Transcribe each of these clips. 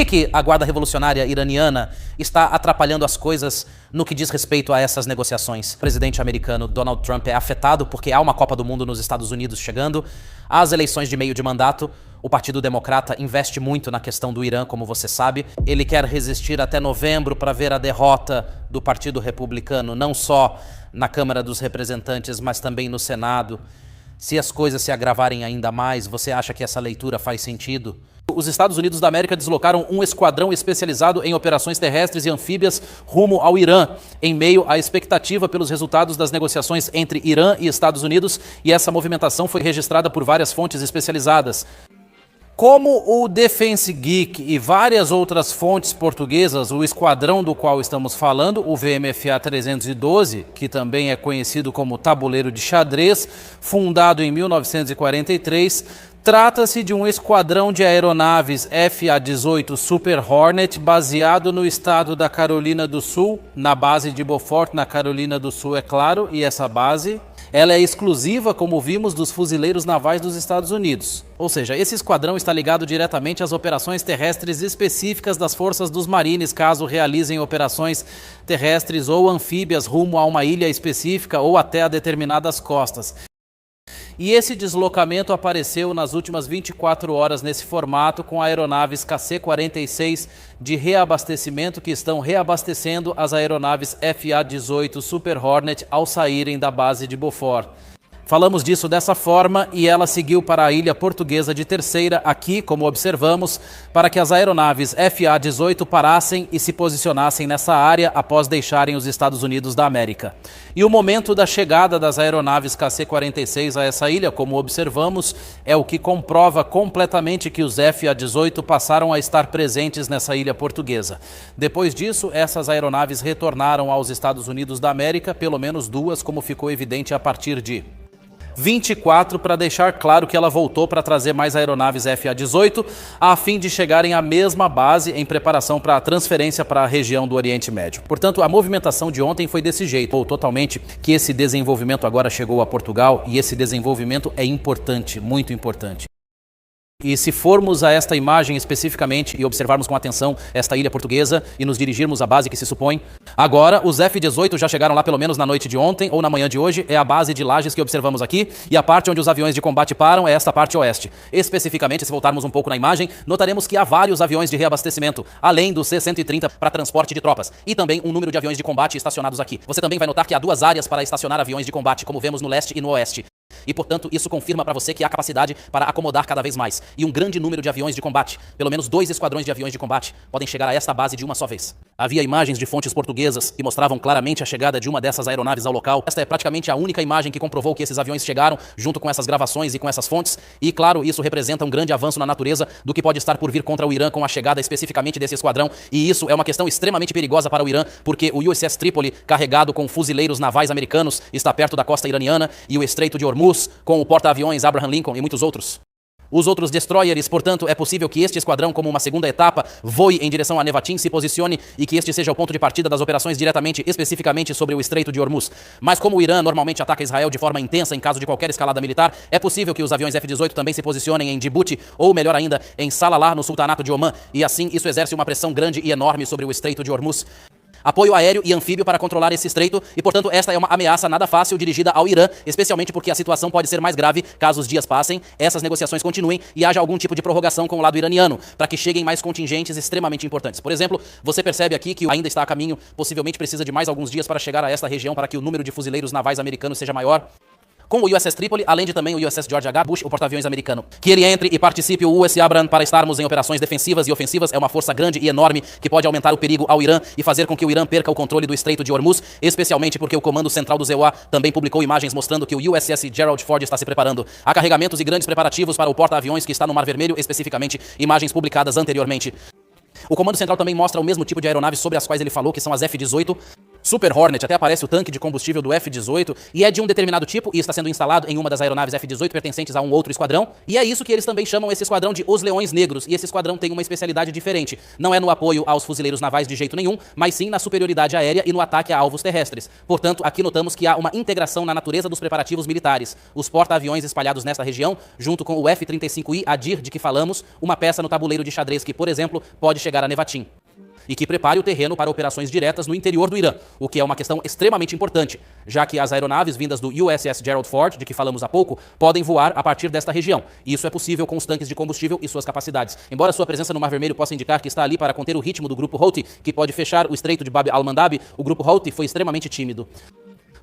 que a Guarda Revolucionária Iraniana está atrapalhando as coisas no que diz respeito a essas negociações? O presidente americano Donald Trump é afetado porque há uma Copa do Mundo nos Estados Unidos chegando, as eleições de meio de mandato. O Partido Democrata investe muito na questão do Irã, como você sabe. Ele quer resistir até novembro para ver a derrota do Partido Republicano, não só na Câmara dos Representantes, mas também no Senado. Se as coisas se agravarem ainda mais, você acha que essa leitura faz sentido? Os Estados Unidos da América deslocaram um esquadrão especializado em operações terrestres e anfíbias rumo ao Irã, em meio à expectativa pelos resultados das negociações entre Irã e Estados Unidos, e essa movimentação foi registrada por várias fontes especializadas. Como o Defense Geek e várias outras fontes portuguesas, o esquadrão do qual estamos falando, o VMFA 312, que também é conhecido como Tabuleiro de Xadrez, fundado em 1943, trata-se de um esquadrão de aeronaves FA-18 Super Hornet baseado no estado da Carolina do Sul, na base de Beaufort, na Carolina do Sul, é claro, e essa base ela é exclusiva, como vimos, dos fuzileiros navais dos Estados Unidos. Ou seja, esse esquadrão está ligado diretamente às operações terrestres específicas das forças dos Marines, caso realizem operações terrestres ou anfíbias rumo a uma ilha específica ou até a determinadas costas. E esse deslocamento apareceu nas últimas 24 horas nesse formato, com aeronaves KC-46 de reabastecimento que estão reabastecendo as aeronaves FA-18 Super Hornet ao saírem da base de Beaufort. Falamos disso dessa forma e ela seguiu para a ilha portuguesa de Terceira, aqui, como observamos, para que as aeronaves FA-18 parassem e se posicionassem nessa área após deixarem os Estados Unidos da América. E o momento da chegada das aeronaves KC-46 a essa ilha, como observamos, é o que comprova completamente que os FA-18 passaram a estar presentes nessa ilha portuguesa. Depois disso, essas aeronaves retornaram aos Estados Unidos da América, pelo menos duas, como ficou evidente a partir de 24, para deixar claro que ela voltou para trazer mais aeronaves FA-18, a fim de chegarem à mesma base em preparação para a transferência para a região do Oriente Médio. Portanto, a movimentação de ontem foi desse jeito, ou totalmente, que esse desenvolvimento agora chegou a Portugal, e esse desenvolvimento é importante, muito importante. E se formos a esta imagem especificamente e observarmos com atenção esta ilha portuguesa e nos dirigirmos à base que se supõe, agora os F-18 já chegaram lá pelo menos na noite de ontem ou na manhã de hoje, é a base de Lajes que observamos aqui, e a parte onde os aviões de combate param é esta parte oeste. Especificamente, se voltarmos um pouco na imagem, notaremos que há vários aviões de reabastecimento, além do C-130 para transporte de tropas, e também um número de aviões de combate estacionados aqui. Você também vai notar que há duas áreas para estacionar aviões de combate, como vemos no leste e no oeste. E, portanto, isso confirma para você que há capacidade para acomodar cada vez mais. E um grande número de aviões de combate, pelo menos 2 esquadrões de aviões de combate, podem chegar a esta base de uma só vez. Havia imagens de fontes portuguesas que mostravam claramente a chegada de uma dessas aeronaves ao local. Esta é praticamente a única imagem que comprovou que esses aviões chegaram, junto com essas gravações e com essas fontes. E, claro, isso representa um grande avanço na natureza do que pode estar por vir contra o Irã com a chegada especificamente desse esquadrão. E isso é uma questão extremamente perigosa para o Irã, porque o USS Tripoli, carregado com fuzileiros navais americanos, está perto da costa iraniana, e o Estreito de Hormuz, com o porta-aviões Abraham Lincoln e muitos outros. Os outros destroyers, portanto, é possível que este esquadrão, como uma segunda etapa, voe em direção a Nevatim, se posicione e que este seja o ponto de partida das operações diretamente, especificamente sobre o Estreito de Hormuz. Mas como o Irã normalmente ataca Israel de forma intensa em caso de qualquer escalada militar, é possível que os aviões F-18 também se posicionem em Djibouti, ou melhor ainda, em Salalah, no Sultanato de Omã, e assim isso exerce uma pressão grande e enorme sobre o Estreito de Hormuz. Apoio aéreo e anfíbio para controlar esse estreito e, portanto, esta é uma ameaça nada fácil dirigida ao Irã, especialmente porque a situação pode ser mais grave caso os dias passem, essas negociações continuem e haja algum tipo de prorrogação com o lado iraniano, para que cheguem mais contingentes extremamente importantes. Por exemplo, você percebe aqui que ainda está a caminho, possivelmente precisa de mais alguns dias para chegar a esta região para que o número de fuzileiros navais americanos seja maior. Com o USS Tripoli, além de também o USS George H. Bush, o porta-aviões americano. Que ele entre e participe o US Abraham para estarmos em operações defensivas e ofensivas é uma força grande e enorme que pode aumentar o perigo ao Irã e fazer com que o Irã perca o controle do Estreito de Hormuz, especialmente porque o Comando Central do ZEUA também publicou imagens mostrando que o USS Gerald Ford está se preparando. Há carregamentos e grandes preparativos para o porta-aviões que está no Mar Vermelho, especificamente imagens publicadas anteriormente. O Comando Central também mostra o mesmo tipo de aeronaves sobre as quais ele falou, que são as F-18, Super Hornet, até aparece o tanque de combustível do F-18, e é de um determinado tipo, e está sendo instalado em uma das aeronaves F-18 pertencentes a um outro esquadrão, e é isso que eles também chamam esse esquadrão de Os Leões Negros, e esse esquadrão tem uma especialidade diferente. Não é no apoio aos fuzileiros navais de jeito nenhum, mas sim na superioridade aérea e no ataque a alvos terrestres. Portanto, aqui notamos que há uma integração na natureza dos preparativos militares. Os porta-aviões espalhados nesta região, junto com o F-35I Adir, de que falamos, uma peça no tabuleiro de xadrez que, por exemplo, pode chegar a Nevatim. E que prepare o terreno para operações diretas no interior do Irã, o que é uma questão extremamente importante, já que as aeronaves vindas do USS Gerald Ford, de que falamos há pouco, podem voar a partir desta região. E isso é possível com os tanques de combustível e suas capacidades. Embora sua presença no Mar Vermelho possa indicar que está ali para conter o ritmo do grupo Houthi, que pode fechar o estreito de Bab al-Mandab, o grupo Houthi foi extremamente tímido.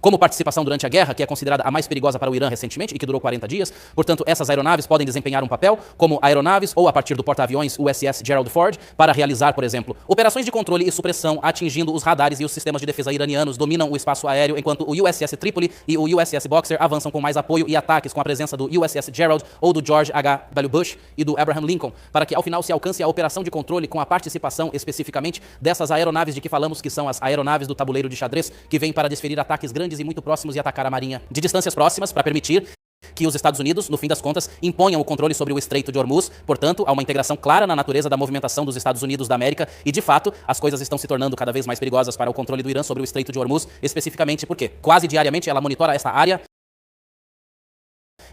Como participação durante a guerra, que é considerada a mais perigosa para o Irã recentemente e que durou 40 dias, portanto, essas aeronaves podem desempenhar um papel como aeronaves ou a partir do porta-aviões USS Gerald Ford para realizar, por exemplo, operações de controle e supressão atingindo os radares e os sistemas de defesa iranianos dominam o espaço aéreo, enquanto o USS Tripoli e o USS Boxer avançam com mais apoio e ataques com a presença do USS Gerald ou do George H.W. Bush e do Abraham Lincoln, para que ao final se alcance a operação de controle com a participação especificamente dessas aeronaves de que falamos, que são as aeronaves do tabuleiro de xadrez, que vêm para desferir ataques grandes e muito próximos e atacar a marinha de distâncias próximas para permitir que os Estados Unidos, no fim das contas, imponham o controle sobre o Estreito de Hormuz. Portanto, há uma integração clara na natureza da movimentação dos Estados Unidos da América e, de fato, as coisas estão se tornando cada vez mais perigosas para o controle do Irã sobre o Estreito de Hormuz, especificamente porque quase diariamente ela monitora esta área.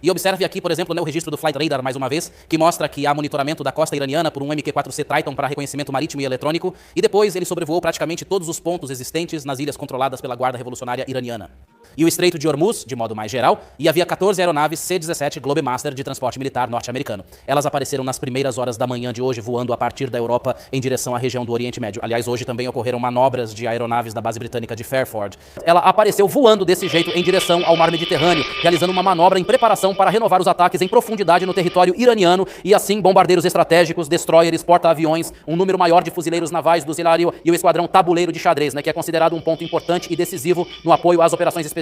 E observe aqui, por exemplo, o registro do Flight Radar, mais uma vez, que mostra que há monitoramento da costa iraniana por um MQ-4C Triton para reconhecimento marítimo e eletrônico, e depois ele sobrevoou praticamente todos os pontos existentes nas ilhas controladas pela Guarda Revolucionária Iraniana. E o Estreito de Hormuz, de modo mais geral, e havia 14 aeronaves C-17 Globemaster de transporte militar norte-americano. Elas apareceram nas primeiras horas da manhã de hoje, voando a partir da Europa em direção à região do Oriente Médio. Aliás, hoje também ocorreram manobras de aeronaves da base britânica de Fairford. Ela apareceu voando desse jeito em direção ao mar Mediterrâneo, realizando uma manobra em preparação para renovar os ataques em profundidade no território iraniano e assim bombardeiros estratégicos, destroyers, porta-aviões, um número maior de fuzileiros navais do Zilario e o esquadrão tabuleiro de xadrez, que é considerado um ponto importante e decisivo no apoio às operações especiais.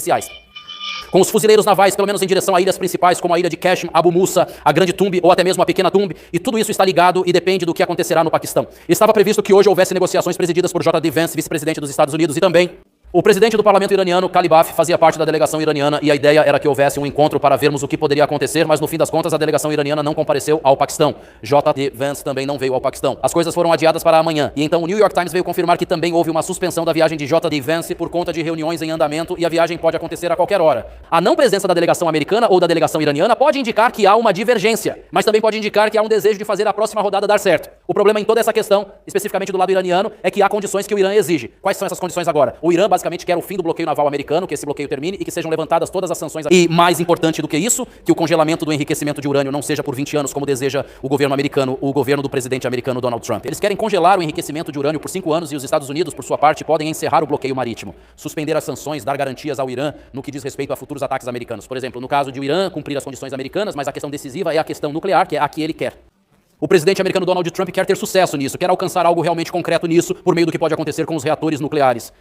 Com os fuzileiros navais, pelo menos em direção a ilhas principais, como a ilha de Qashm, Abu Musa, a Grande Tumbe ou até mesmo a Pequena Tumbe, e tudo isso está ligado e depende do que acontecerá no Paquistão. Estava previsto que hoje houvesse negociações presididas por J.D. Vance, vice-presidente dos Estados Unidos, e também o presidente do parlamento iraniano, Kalibaf, fazia parte da delegação iraniana e a ideia era que houvesse um encontro para vermos o que poderia acontecer, mas no fim das contas a delegação iraniana não compareceu ao Paquistão. J.D. Vance também não veio ao Paquistão. As coisas foram adiadas para amanhã e então o New York Times veio confirmar que também houve uma suspensão da viagem de J.D. Vance por conta de reuniões em andamento e a viagem pode acontecer a qualquer hora. A não presença da delegação americana ou da delegação iraniana pode indicar que há uma divergência, mas também pode indicar que há um desejo de fazer a próxima rodada dar certo. O problema em toda essa questão, especificamente do lado iraniano, é que há condições que o Irã exige. Quais são essas condições agora? O Irã basicamente quer o fim do bloqueio naval americano, que esse bloqueio termine e que sejam levantadas todas as sanções. E mais importante do que isso, que o congelamento do enriquecimento de urânio não seja por 20 anos, como deseja o governo americano, o governo do presidente americano Donald Trump. Eles querem congelar o enriquecimento de urânio por 5 anos e os Estados Unidos, por sua parte, podem encerrar o bloqueio marítimo, suspender as sanções, dar garantias ao Irã no que diz respeito a futuros ataques americanos. Por exemplo, no caso de o Irã cumprir as condições americanas, mas a questão decisiva é a questão nuclear, que é a que ele quer. O presidente americano Donald Trump quer ter sucesso nisso, quer alcançar algo realmente concreto nisso, por meio do que pode acontecer com os reatores nucleares.